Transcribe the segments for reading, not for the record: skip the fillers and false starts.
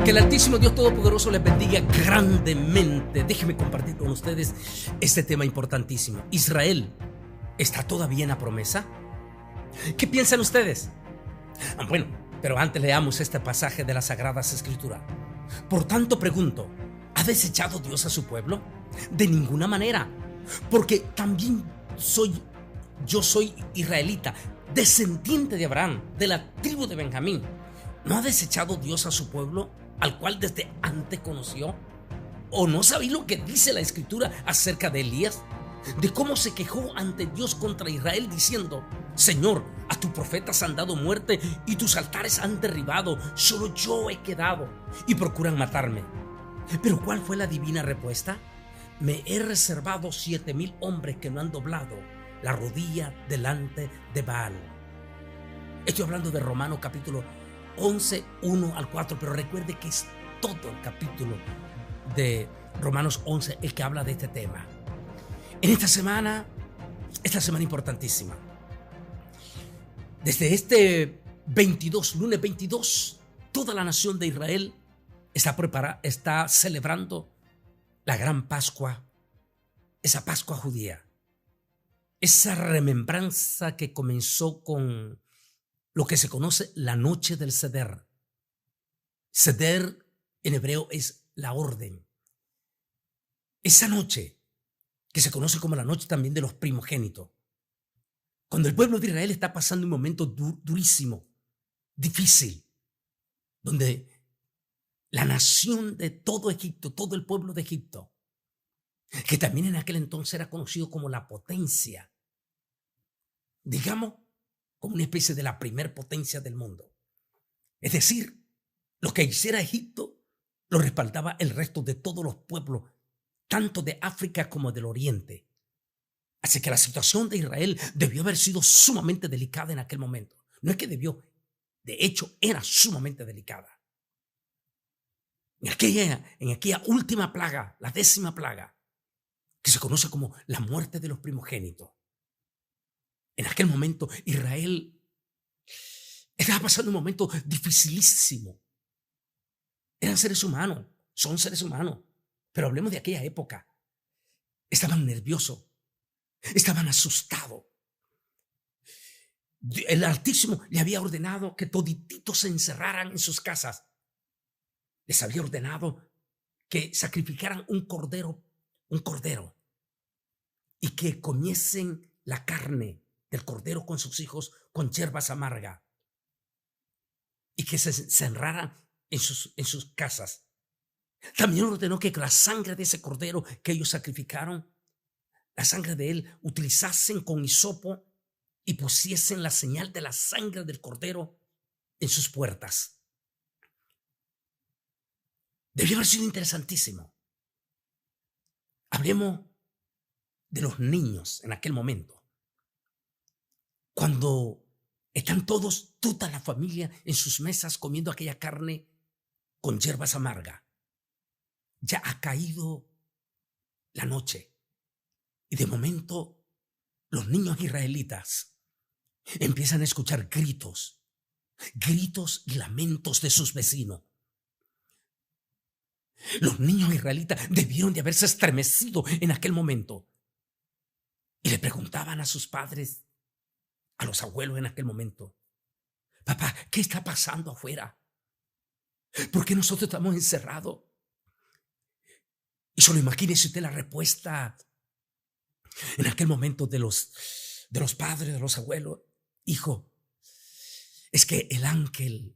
Que el Altísimo Dios Todopoderoso les bendiga grandemente. Déjenme compartir con ustedes este tema importantísimo. ¿Israel está todavía en la promesa? ¿Qué piensan ustedes? Bueno, pero antes leamos este pasaje de las Sagradas Escrituras. Por tanto pregunto, ¿ha desechado Dios a su pueblo? De ninguna manera, porque también yo soy israelita, descendiente de Abraham, de la tribu de Benjamín. ¿No ha desechado Dios a su pueblo, al cual desde antes conoció? ¿O no sabéis lo que dice la Escritura acerca de Elías? De cómo se quejó ante Dios contra Israel diciendo: Señor, a tus profetas han dado muerte y tus altares han derribado, solo yo he quedado y procuran matarme. Pero ¿cuál fue la divina respuesta? Me he reservado 7,000 hombres que no han doblado la rodilla delante de Baal. Estoy hablando de Romanos capítulo 11, 1 al 4, pero recuerde que es todo el capítulo de Romanos 11 el que habla de este tema. En esta semana importantísima, desde este lunes 22, toda la nación de Israel está celebrando la gran Pascua, esa Pascua judía, esa remembranza que comenzó con lo que se conoce la noche del Seder. Seder en hebreo es la orden. Esa noche que se conoce como la noche también de los primogénitos, cuando el pueblo de Israel está pasando un momento durísimo, difícil, donde la nación de todo Egipto, todo el pueblo de Egipto, que también en aquel entonces era conocido como la potencia, digamos, como una especie de la primer potencia del mundo. Es decir, lo que hiciera Egipto lo respaldaba el resto de todos los pueblos, tanto de África como del Oriente. Así que la situación de Israel debió haber sido sumamente delicada en aquel momento. No es que debió, de hecho era sumamente delicada. En aquella última plaga, la 10ª plaga, que se conoce como la muerte de los primogénitos. En aquel momento Israel estaba pasando un momento dificilísimo. Eran seres humanos, son seres humanos, pero hablemos de aquella época. Estaban nerviosos, estaban asustados. El Altísimo le había ordenado que todititos se encerraran en sus casas. Les había ordenado que sacrificaran un cordero, y que comiesen la carne del cordero con sus hijos con hierbas amargas, y que se encerraran en sus casas. También ordenó que la sangre de ese cordero que ellos sacrificaron, la sangre de él, utilizasen con hisopo y pusiesen la señal de la sangre del cordero en sus puertas. Debió haber sido interesantísimo. Hablemos de los niños en aquel momento, cuando están toda la familia en sus mesas comiendo aquella carne con hierbas amargas. Ya ha caído la noche y de momento los niños israelitas empiezan a escuchar gritos y lamentos de sus vecinos. Los niños israelitas debieron de haberse estremecido en aquel momento y le preguntaban a sus padres, a los abuelos en aquel momento: papá, ¿qué está pasando afuera? ¿Por qué nosotros estamos encerrados? Y solo imagínese usted la respuesta en aquel momento de los padres, de los abuelos: hijo, es que el ángel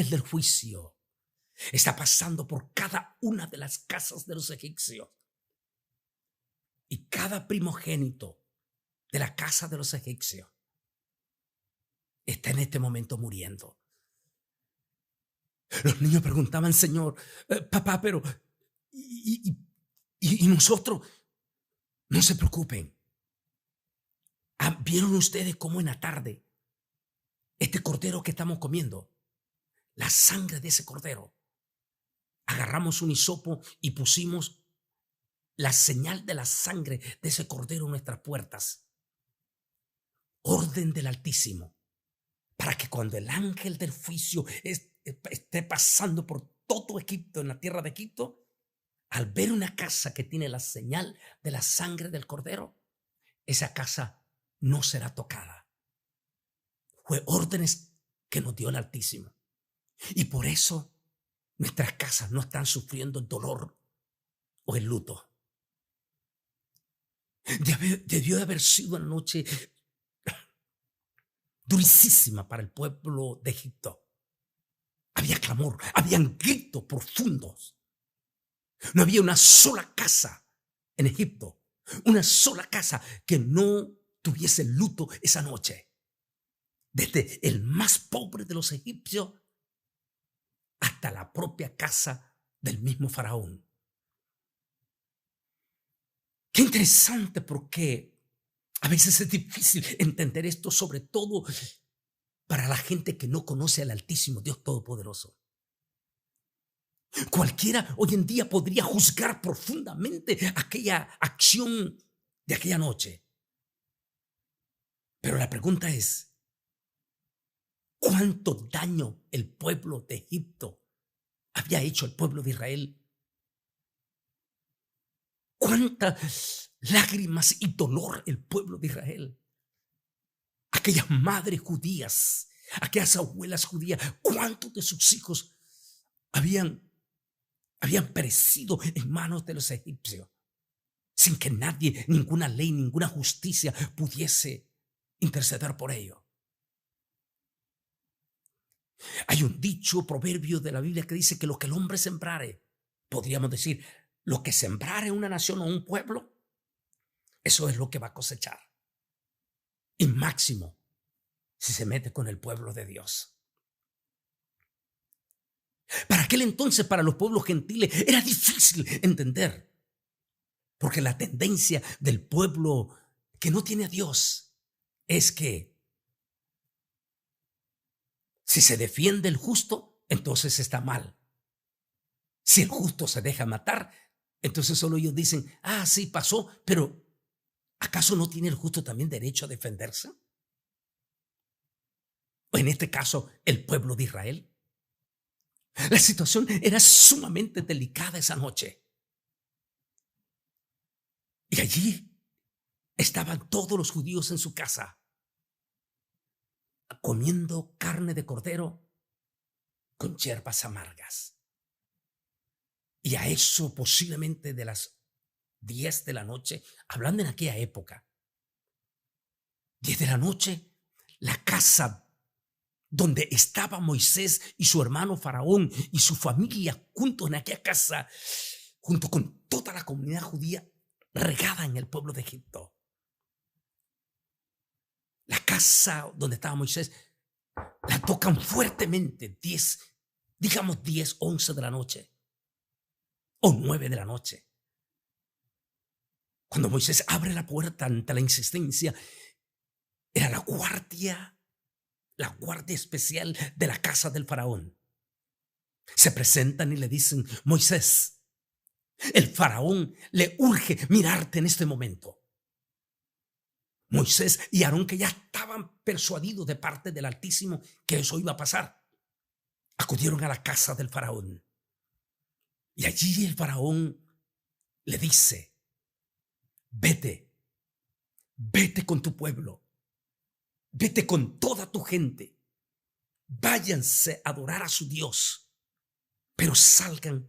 del juicio está pasando por cada una de las casas de los egipcios, y cada primogénito de la casa de los egipcios está en este momento muriendo. Los niños preguntaban: Señor, papá, pero ¿y nosotros? No se preocupen. ¿Vieron ustedes cómo en la tarde este cordero que estamos comiendo, la sangre de ese cordero, agarramos un hisopo y pusimos la señal de la sangre de ese cordero en nuestras puertas? Orden del Altísimo, para que cuando el ángel del juicio esté pasando por todo Egipto, en la tierra de Egipto, al ver una casa que tiene la señal de la sangre del Cordero, esa casa no será tocada. Fue órdenes que nos dio el Altísimo. Y por eso nuestras casas no están sufriendo el dolor o el luto. Debió de haber sido una noche durísima para el pueblo de Egipto. Había clamor, habían gritos profundos. No había una sola casa en Egipto, una sola casa que no tuviese luto esa noche. Desde el más pobre de los egipcios hasta la propia casa del mismo faraón. Qué interesante, porque a veces es difícil entender esto, sobre todo para la gente que no conoce al Altísimo Dios Todopoderoso. Cualquiera hoy en día podría juzgar profundamente aquella acción de aquella noche. Pero la pregunta es, ¿cuánto daño el pueblo de Egipto había hecho al pueblo de Israel? ¿Cuántas lágrimas y dolor el pueblo de Israel? Aquellas madres judías, aquellas abuelas judías, ¿cuántos de sus hijos habían perecido en manos de los egipcios sin que nadie, ninguna ley, ninguna justicia pudiese interceder por ello? Hay un dicho, proverbio de la Biblia que dice que lo que el hombre sembrare, podríamos decir, lo que sembrare una nación o un pueblo, eso es lo que va a cosechar. Y máximo si se mete con el pueblo de Dios. Para aquel entonces, para los pueblos gentiles, era difícil entender, porque la tendencia del pueblo que no tiene a Dios es que si se defiende el justo, entonces está mal. Si el justo se deja matar, entonces solo ellos dicen, sí pasó, pero ¿acaso no tiene el justo también derecho a defenderse? O en este caso, el pueblo de Israel. La situación era sumamente delicada esa noche. Y allí estaban todos los judíos en su casa, comiendo carne de cordero con hierbas amargas. Y a eso posiblemente de las 10 de la noche, hablando en aquella época, 10 de la noche, la casa donde estaba Moisés y su hermano Faraón y su familia juntos en aquella casa, junto con toda la comunidad judía regada en el pueblo de Egipto. La casa donde estaba Moisés la tocan fuertemente 10, 11 de la noche o 9 de la noche. Cuando Moisés abre la puerta ante la insistencia, era la guardia especial de la casa del faraón. Se presentan y le dicen, Moisés, el faraón le urge mirarte en este momento. Moisés y Aarón, que ya estaban persuadidos de parte del Altísimo que eso iba a pasar, acudieron a la casa del faraón. Y allí el faraón le dice, vete con tu pueblo, vete con toda tu gente, váyanse a adorar a su Dios, pero salgan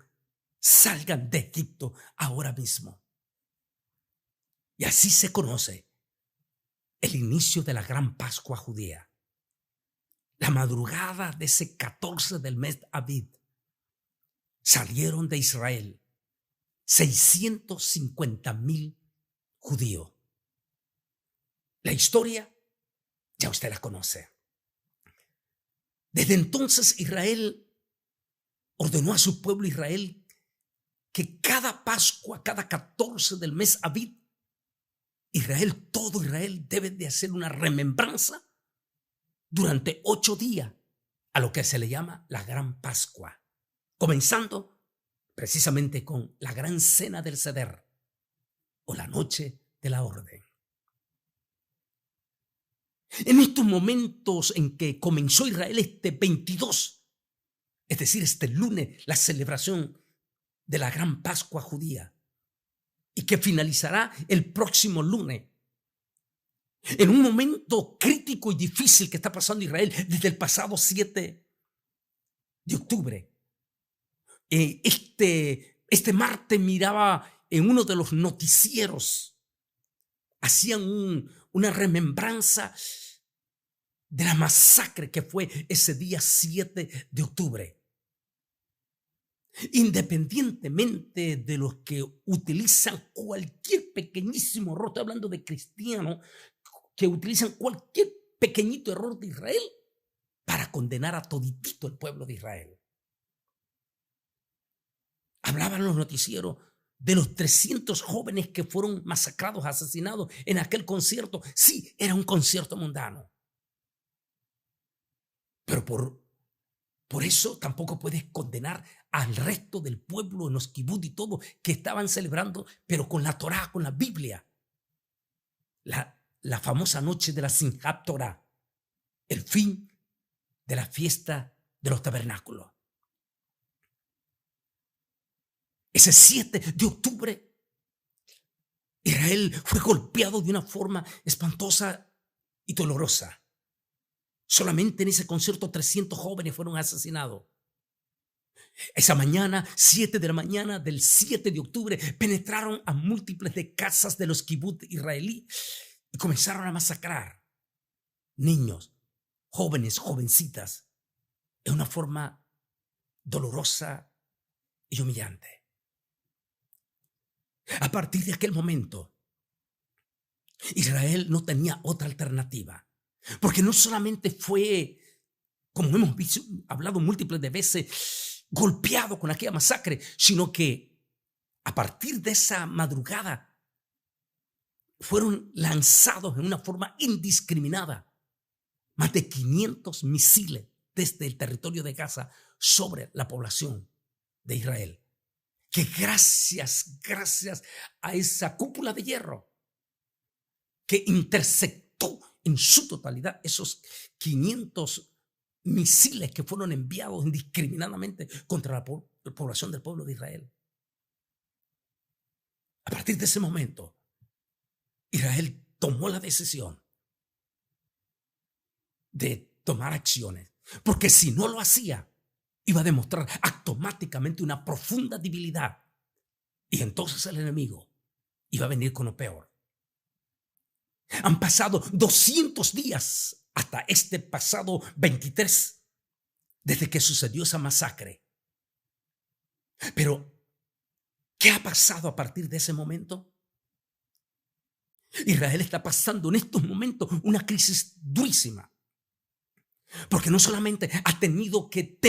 de Egipto ahora mismo. Y así se conoce el inicio de la gran Pascua judía. La madrugada de ese 14 del mes Abib, salieron de Israel 650,000 judíos. La historia ya usted la conoce. Desde entonces Israel ordenó a su pueblo Israel que cada Pascua, cada 14 del mes Abib, todo Israel debe de hacer una remembranza durante 8 días a lo que se le llama la Gran Pascua, comenzando precisamente con la gran cena del Seder o la noche de la orden. En estos momentos en que comenzó Israel este 22 es decir, este lunes, la celebración de la gran Pascua judía, y que finalizará el próximo lunes, en un momento crítico y difícil que está pasando Israel desde el pasado 7 de octubre. Este martes miraba en uno de los noticieros, hacían una remembranza de la masacre que fue ese día 7 de octubre. Independientemente de los que utilizan cualquier pequeñísimo error, estoy hablando de cristianos que utilizan cualquier pequeñito error de Israel para condenar a toditito el pueblo de Israel. Hablaban los noticieros de los 300 jóvenes que fueron masacrados, asesinados en aquel concierto. Sí, era un concierto mundano. Pero por eso tampoco puedes condenar al resto del pueblo en los kibutz y todo que estaban celebrando, pero con la Torá, con la Biblia. La famosa noche de la Simchat Torah, el fin de la fiesta de los tabernáculos. Ese 7 de octubre, Israel fue golpeado de una forma espantosa y dolorosa. Solamente en ese concierto 300 jóvenes fueron asesinados. Esa mañana, 7 de la mañana del 7 de octubre, penetraron a múltiples de casas de los kibutz israelí y comenzaron a masacrar niños, jóvenes, jovencitas, de una forma dolorosa y humillante. A partir de aquel momento, Israel no tenía otra alternativa, porque no solamente fue, como hemos hablado múltiples de veces, golpeado con aquella masacre, sino que a partir de esa madrugada fueron lanzados en una forma indiscriminada más de 500 misiles desde el territorio de Gaza sobre la población de Israel. Que gracias a esa cúpula de hierro que interceptó en su totalidad esos 500 misiles que fueron enviados indiscriminadamente contra la población del pueblo de Israel. A partir de ese momento, Israel tomó la decisión de tomar acciones, porque si no lo hacía, iba a demostrar automáticamente una profunda debilidad, y entonces el enemigo iba a venir con lo peor. Han pasado 200 días hasta este pasado 23 desde que sucedió esa masacre. Pero, ¿qué ha pasado a partir de ese momento? Israel está pasando en estos momentos una crisis durísima. Porque no solamente ha tenido que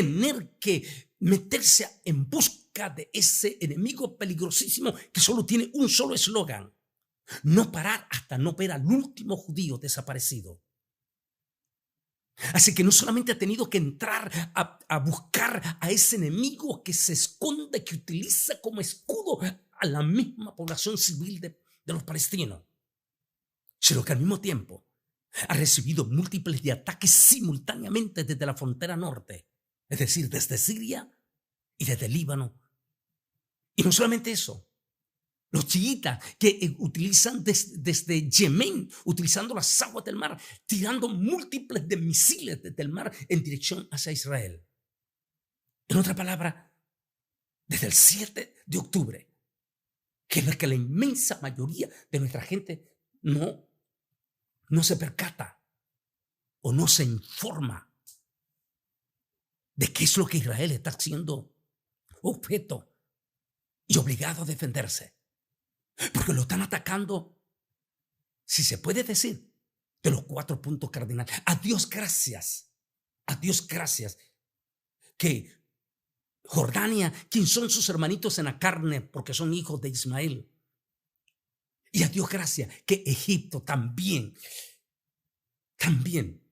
meterse en busca de ese enemigo peligrosísimo que solo tiene un solo eslogan: no parar hasta no ver al último judío desaparecido. Así que no solamente ha tenido que entrar a buscar a ese enemigo que se esconde, que utiliza como escudo a la misma población civil de los palestinos, sino que al mismo tiempo ha recibido múltiples de ataques simultáneamente desde la frontera norte, es decir, desde Siria y desde Líbano. Y no solamente eso, los chiitas que utilizan desde Yemen, utilizando las aguas del mar, tirando múltiples de misiles desde el mar en dirección hacia Israel. En otra palabra, desde el 7 de octubre, que es la que la inmensa mayoría de nuestra gente no se percata o no se informa de qué es lo que Israel está siendo objeto y obligado a defenderse. Porque lo están atacando, si se puede decir, de los 4 puntos cardinales. A Dios gracias que Jordania, quien son sus hermanitos en la carne porque son hijos de Ismael, y a Dios gracias que Egipto también,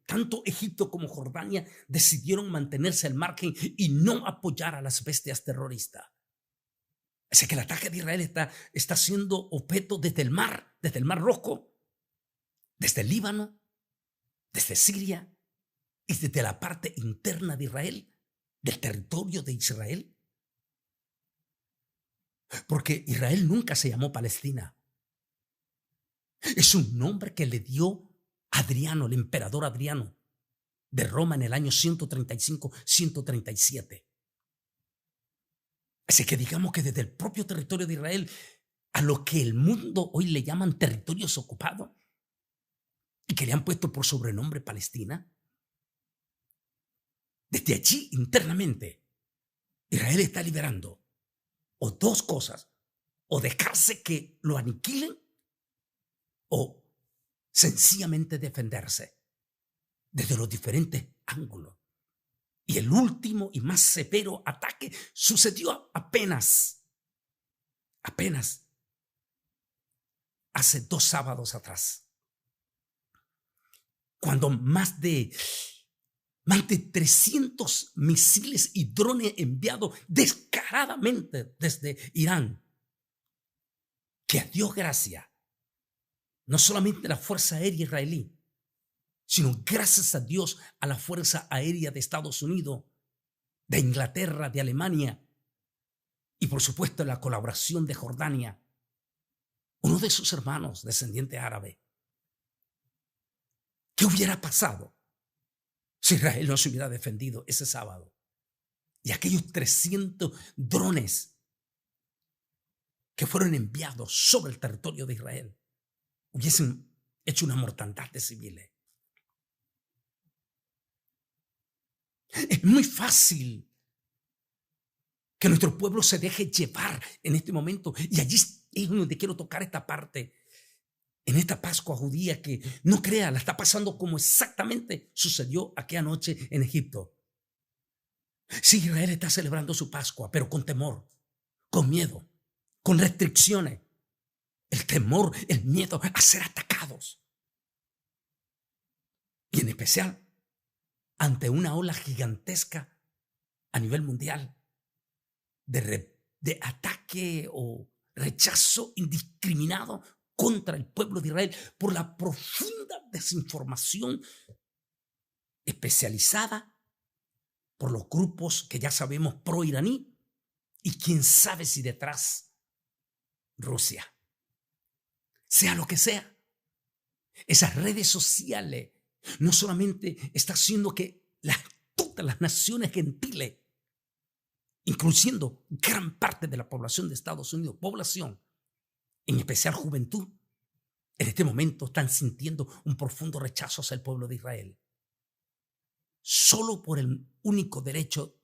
tanto Egipto como Jordania decidieron mantenerse al margen y no apoyar a las bestias terroristas. Así que el ataque de Israel está siendo objeto desde el Mar Rojo, desde el Líbano, desde Siria y desde la parte interna de Israel, del territorio de Israel. Porque Israel nunca se llamó Palestina. Es un nombre que le dio Adriano, el emperador Adriano de Roma en el año 135-137. Así que digamos que desde el propio territorio de Israel a lo que el mundo hoy le llaman territorios ocupados y que le han puesto por sobrenombre Palestina, desde allí internamente Israel está liberando o dos cosas: o dejarse que lo aniquilen o sencillamente defenderse desde los diferentes ángulos. Y el último y más severo ataque sucedió apenas hace 2 sábados atrás, cuando más de 300 misiles y drones enviados descaradamente desde Irán, que a Dios gracias, no solamente la Fuerza Aérea Israelí, sino gracias a Dios a la Fuerza Aérea de Estados Unidos, de Inglaterra, de Alemania y por supuesto la colaboración de Jordania, uno de sus hermanos descendiente árabe. ¿Qué hubiera pasado si Israel no se hubiera defendido ese sábado? Y aquellos 300 drones que fueron enviados sobre el territorio de Israel hubiesen hecho una mortandad de civiles. Es muy fácil que nuestro pueblo se deje llevar en este momento, y allí es donde quiero tocar esta parte. En esta Pascua judía, que no crea, la está pasando como exactamente sucedió aquella noche en Egipto. Sí, Israel está celebrando su Pascua, pero con temor, con miedo, con restricciones. El temor, el miedo a ser atacados. Y en especial ante una ola gigantesca a nivel mundial de ataque o rechazo indiscriminado contra el pueblo de Israel por la profunda desinformación especializada por los grupos que ya sabemos pro-iraní, y quién sabe si detrás Rusia. Sea lo que sea, esas redes sociales no solamente está haciendo que todas las naciones gentiles, incluyendo gran parte de la población de Estados Unidos, población, en especial juventud, en este momento están sintiendo un profundo rechazo hacia el pueblo de Israel, solo por el único derecho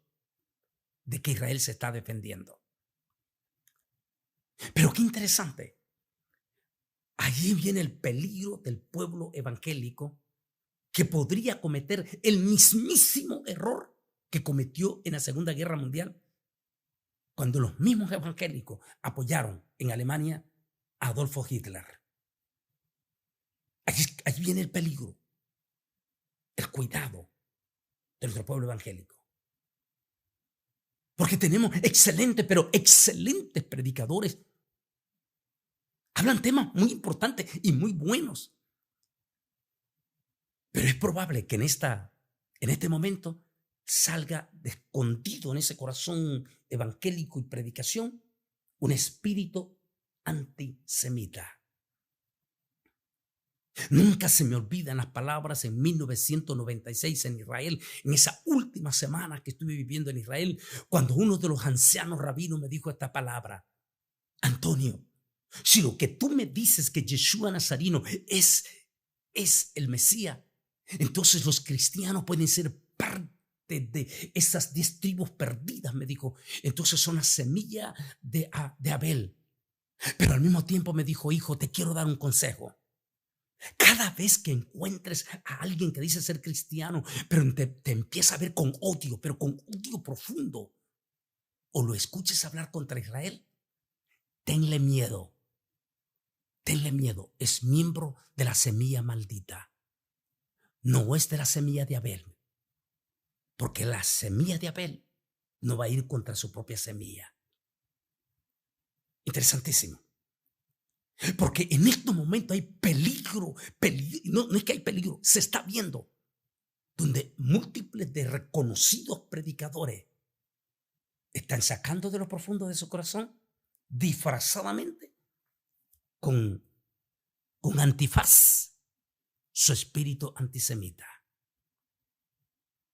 de que Israel se está defendiendo. Pero qué interesante, allí viene el peligro del pueblo evangélico, que podría cometer el mismísimo error que cometió en la Segunda Guerra Mundial, cuando los mismos evangélicos apoyaron en Alemania a Adolfo Hitler. Allí viene el peligro, el cuidado de nuestro pueblo evangélico. Porque tenemos excelentes, pero excelentes predicadores. Hablan temas muy importantes y muy buenos. Pero es probable que en este momento salga de escondido en ese corazón evangélico y predicación un espíritu antisemita. Nunca se me olvidan las palabras en 1996 en Israel, en esa última semana que estuve viviendo en Israel, cuando uno de los ancianos rabinos me dijo esta palabra: Antonio, si lo que tú me dices que Yeshua Nazareno es el Mesías, entonces los cristianos pueden ser parte de esas 10 tribus perdidas, me dijo. Entonces son la semilla de Abel. Pero al mismo tiempo me dijo: hijo, te quiero dar un consejo. Cada vez que encuentres a alguien que dice ser cristiano, pero te empieza a ver con odio, pero con odio profundo, o lo escuches hablar contra Israel, tenle miedo. Tenle miedo. Es miembro de la semilla maldita. No es de la semilla de Abel, porque la semilla de Abel no va a ir contra su propia semilla. Interesantísimo. Porque en este momento hay peligro, no es que hay peligro, se está viendo, donde múltiples de reconocidos predicadores están sacando de lo profundo de su corazón, disfrazadamente, con, con antifaz, su espíritu antisemita.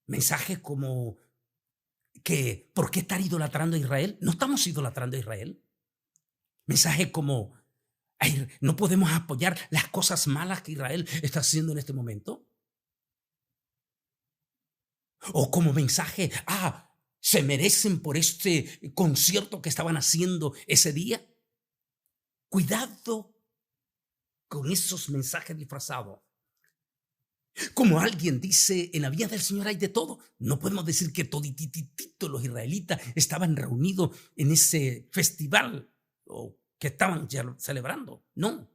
Mensajes como que, ¿por qué estar idolatrando a Israel? No estamos idolatrando a Israel. Mensajes como, ay, no podemos apoyar las cosas malas que Israel está haciendo en este momento. O como mensaje, se merecen por este concierto que estaban haciendo ese día. Cuidado con esos mensajes disfrazados. Como alguien dice, en la vida del Señor hay de todo. No podemos decir que todititito los israelitas estaban reunidos en ese festival o que estaban ya celebrando. No.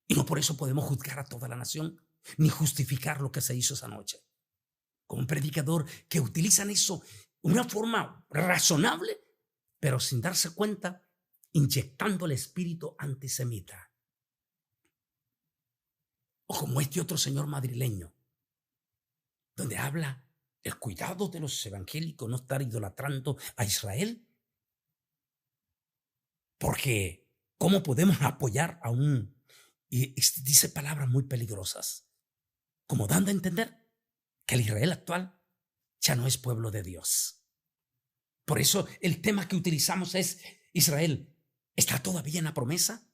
Y no por eso podemos juzgar a toda la nación ni justificar lo que se hizo esa noche. Como un predicador que utilizan eso de una forma razonable, pero sin darse cuenta, inyectando el espíritu antisemita. O como este otro señor madrileño, donde habla el cuidado de los evangélicos no estar idolatrando a Israel. Porque, ¿cómo podemos apoyar a un... Y dice palabras muy peligrosas, como dando a entender que el Israel actual ya no es pueblo de Dios. Por eso el tema que utilizamos es: Israel, ¿está todavía en la promesa?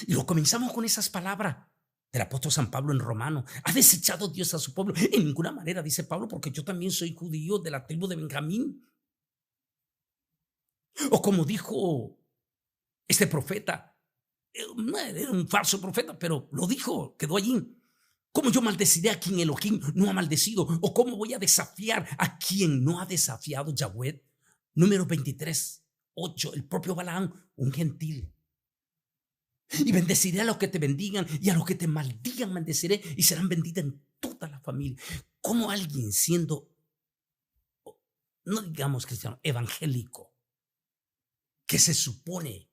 Y lo comenzamos con esas palabras del apóstol San Pablo en Romano. ¿Ha desechado Dios a su pueblo? En ninguna manera, dice Pablo, porque yo también soy judío de la tribu de Benjamín. O como dijo este profeta, era un falso profeta, pero lo dijo, quedó allí. ¿Cómo yo maldeciré a quien Elohim no ha maldecido? ¿O cómo voy a desafiar a quien no ha desafiado Yahweh? Número 23, 8, el propio Balaam, un gentil. Y bendeciré a los que te bendigan y a los que te maldigan bendeciré y serán benditas en toda la familia. ¿Cómo alguien siendo, no digamos cristiano, evangélico, que se supone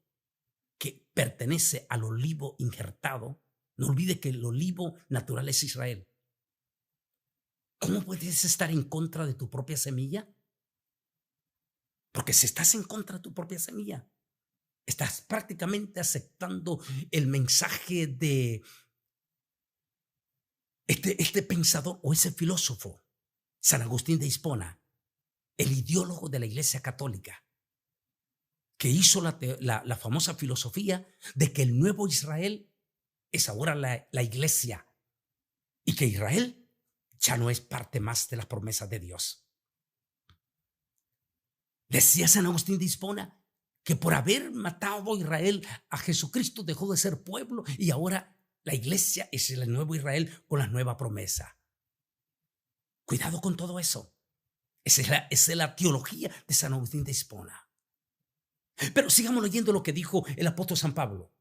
que pertenece al olivo injertado? No olvide que el olivo natural es Israel. ¿Cómo puedes estar en contra de tu propia semilla? Porque si estás en contra de tu propia semilla, estás prácticamente aceptando el mensaje de este pensador o ese filósofo, San Agustín de Hipona, el ideólogo de la Iglesia Católica, que hizo la famosa filosofía de que el nuevo Israel es ahora la Iglesia y que Israel ya no es parte más de las promesas de Dios. Decía San Agustín de Hipona que por haber matado a Israel, a Jesucristo dejó de ser pueblo y ahora la Iglesia es el nuevo Israel con la nueva promesa. Cuidado con todo eso. Esa es la teología de San Agustín de Hipona. Pero sigamos leyendo lo que dijo el apóstol San Pablo.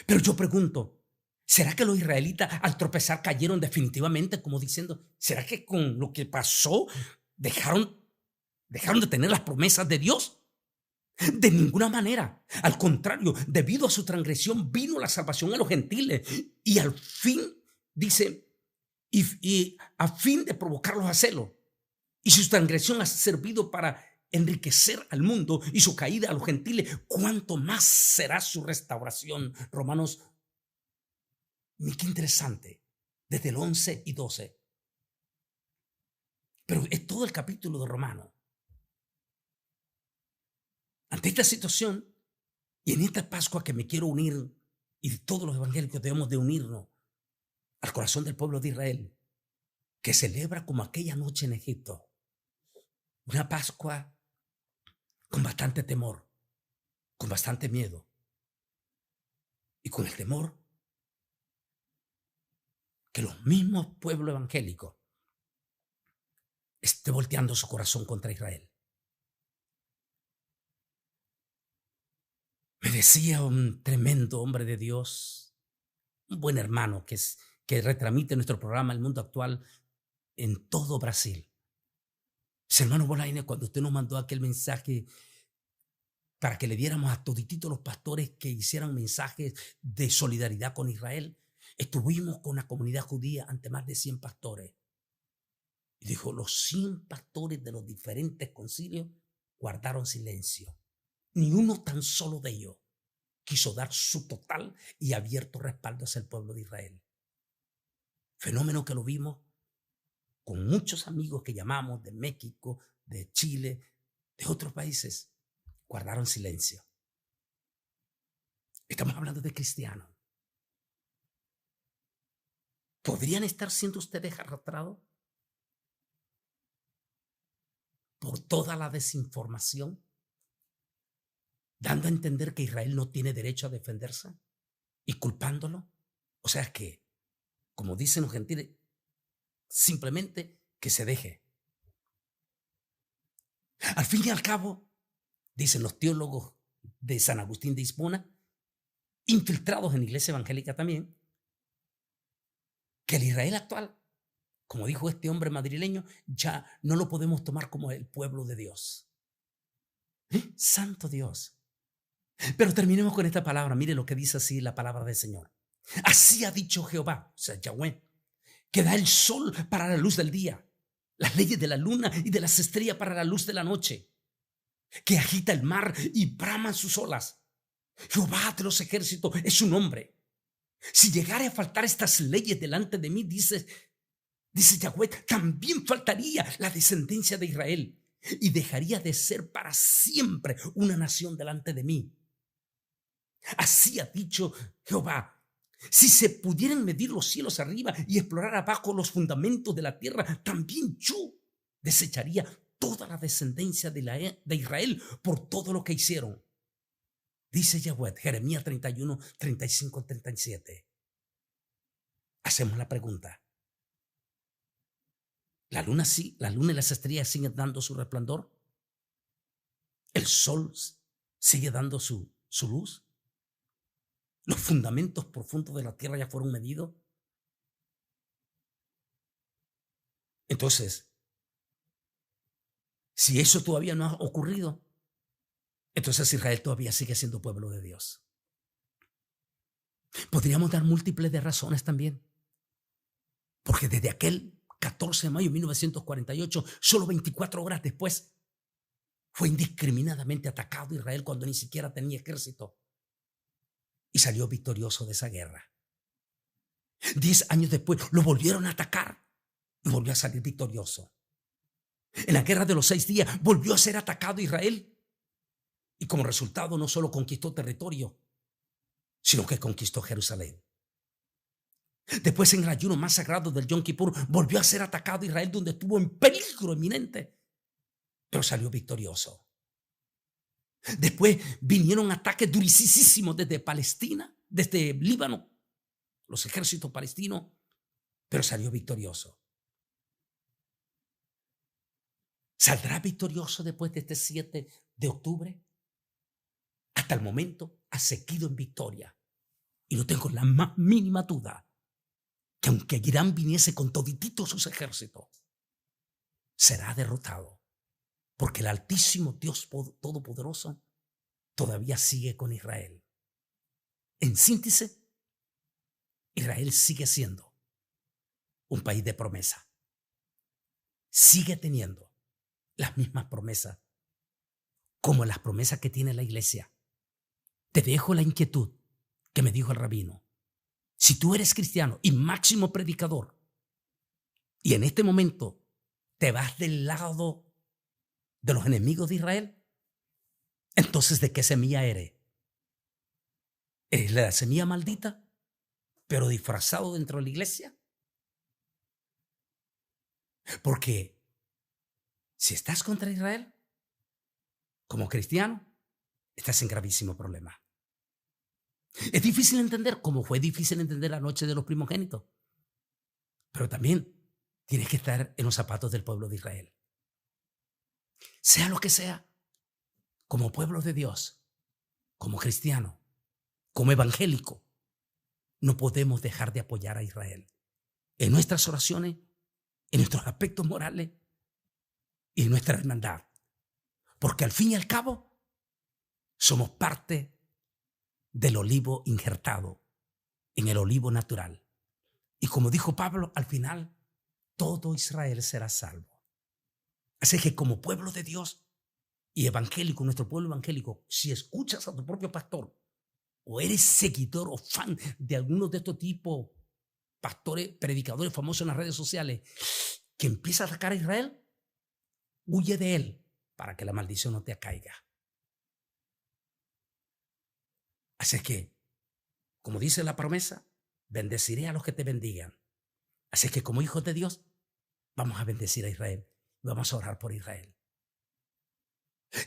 Pero yo pregunto, ¿será que los israelitas al tropezar cayeron definitivamente, como diciendo, ¿será que con lo que pasó dejaron de tener las promesas de Dios? De ninguna manera. Al contrario, debido a su transgresión vino la salvación a los gentiles y al fin, dice, y a fin de provocarlos a celo. Y su transgresión ha servido para enriquecer al mundo y su caída a los gentiles. ¿Cuánto más será su restauración? Romanos, qué interesante, desde el 11 y 12. Pero es todo el capítulo de Romanos. Ante esta situación y en esta Pascua que me quiero unir, y todos los evangélicos debemos de unirnos al corazón del pueblo de Israel, que celebra como aquella noche en Egipto, una Pascua con bastante temor, con bastante miedo y con el temor que los mismos pueblos evangélicos esté volteando su corazón contra Israel. Me decía un tremendo hombre de Dios, un buen hermano que retransmite nuestro programa El Mundo Actual en todo Brasil. Ese hermano Bolaine, cuando usted nos mandó aquel mensaje para que le diéramos a todititos los pastores que hicieran mensajes de solidaridad con Israel, estuvimos con la comunidad judía ante más de 100 pastores. Y dijo, los 100 pastores de los diferentes concilios guardaron silencio. Ni uno tan solo de ellos quiso dar su total y abierto respaldo hacia el pueblo de Israel. Fenómeno que lo vimos con muchos amigos que llamamos de México, de Chile, de otros países. Guardaron silencio. Estamos hablando de cristianos. ¿Podrían estar siendo ustedes arrastrados por toda la desinformación, dando a entender que Israel no tiene derecho a defenderse y culpándolo? O sea que, como dicen los gentiles, simplemente que se deje. Al fin y al cabo, dicen los teólogos de San Agustín de Hipona, infiltrados en la iglesia evangélica también, que el Israel actual, como dijo este hombre madrileño, ya no lo podemos tomar como el pueblo de Dios. Santo Dios. Pero terminemos con esta palabra. Mire lo que dice así la palabra del Señor. Así ha dicho Jehová, o sea, Yahweh, que da el sol para la luz del día, las leyes de la luna y de las estrellas para la luz de la noche, que agita el mar y braman sus olas. Jehová de los ejércitos es su nombre. Si llegare a faltar estas leyes delante de mí, dice Yahweh, también faltaría la descendencia de Israel y dejaría de ser para siempre una nación delante de mí. Así ha dicho Jehová. Si se pudieran medir los cielos arriba y explorar abajo los fundamentos de la tierra, también yo desecharía toda la descendencia de Israel por todo lo que hicieron. Dice Yahweh, Jeremías 31, 35, 37. Hacemos la pregunta. ¿La luna y las estrellas siguen dando su resplandor? ¿El sol sigue dando su luz? ¿Los fundamentos profundos de la tierra ya fueron medidos? Entonces, si eso todavía no ha ocurrido, entonces Israel todavía sigue siendo pueblo de Dios. Podríamos dar múltiples de razones también. Porque desde aquel 14 de mayo de 1948, solo 24 horas después, fue indiscriminadamente atacado Israel cuando ni siquiera tenía ejército. Y salió victorioso de esa guerra. 10 años después lo volvieron a atacar y volvió a salir victorioso. En la guerra de los 6 días volvió a ser atacado Israel. Y como resultado no solo conquistó territorio, sino que conquistó Jerusalén. Después, en el ayuno más sagrado del Yom Kippur, volvió a ser atacado Israel, donde estuvo en peligro inminente, pero salió victorioso. Después vinieron ataques durísimos desde Palestina, desde Líbano, los ejércitos palestinos, pero salió victorioso. ¿Saldrá victorioso después de este 7 de octubre? Hasta el momento ha seguido en victoria. Y no tengo la más mínima duda que aunque Irán viniese con todititos sus ejércitos, será derrotado. Porque el Altísimo Dios Todopoderoso todavía sigue con Israel. En síntesis, Israel sigue siendo un país de promesa. Sigue teniendo las mismas promesas como las promesas que tiene la iglesia. Te dejo la inquietud que me dijo el rabino. Si tú eres cristiano y máximo predicador y en este momento te vas del lado de los enemigos de Israel, entonces ¿de qué semilla eres? ¿Eres la semilla maldita, pero disfrazado dentro de la iglesia? Porque si estás contra Israel, como cristiano, estás en gravísimo problema. Es difícil entender, como fue difícil entender la noche de los primogénitos, pero también tienes que estar en los zapatos del pueblo de Israel. Sea lo que sea, como pueblo de Dios, como cristiano, como evangélico, no podemos dejar de apoyar a Israel en nuestras oraciones, en nuestros aspectos morales y en nuestra hermandad. Porque al fin y al cabo, somos parte del olivo injertado en el olivo natural. Y como dijo Pablo, al final, todo Israel será salvo. Así que como pueblo de Dios, y evangélico, nuestro pueblo evangélico, si escuchas a tu propio pastor o eres seguidor o fan de algunos de estos tipos, pastores, predicadores famosos en las redes sociales, que empieza a atacar a Israel, huye de él para que la maldición no te caiga. Así es que, como dice la promesa, bendeciré a los que te bendigan. Así es que como hijos de Dios, vamos a bendecir a Israel. Vamos a orar por Israel.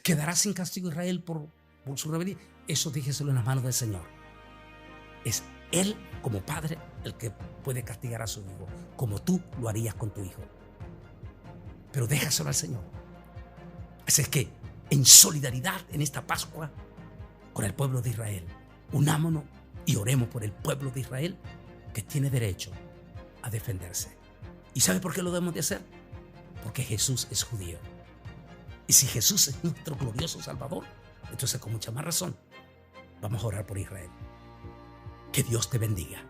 ¿Quedará sin castigo Israel por su rebeldía? Eso déjeselo en las manos del Señor. Es Él como padre el que puede castigar a su hijo, como tú lo harías con tu hijo. Pero déjaselo al Señor. Así es que en solidaridad en esta Pascua con el pueblo de Israel, unámonos y oremos por el pueblo de Israel que tiene derecho a defenderse. ¿Y sabe por qué lo debemos de hacer? Porque Jesús es judío. Y si Jesús es nuestro glorioso Salvador, entonces con mucha más razón vamos a orar por Israel. Que Dios te bendiga.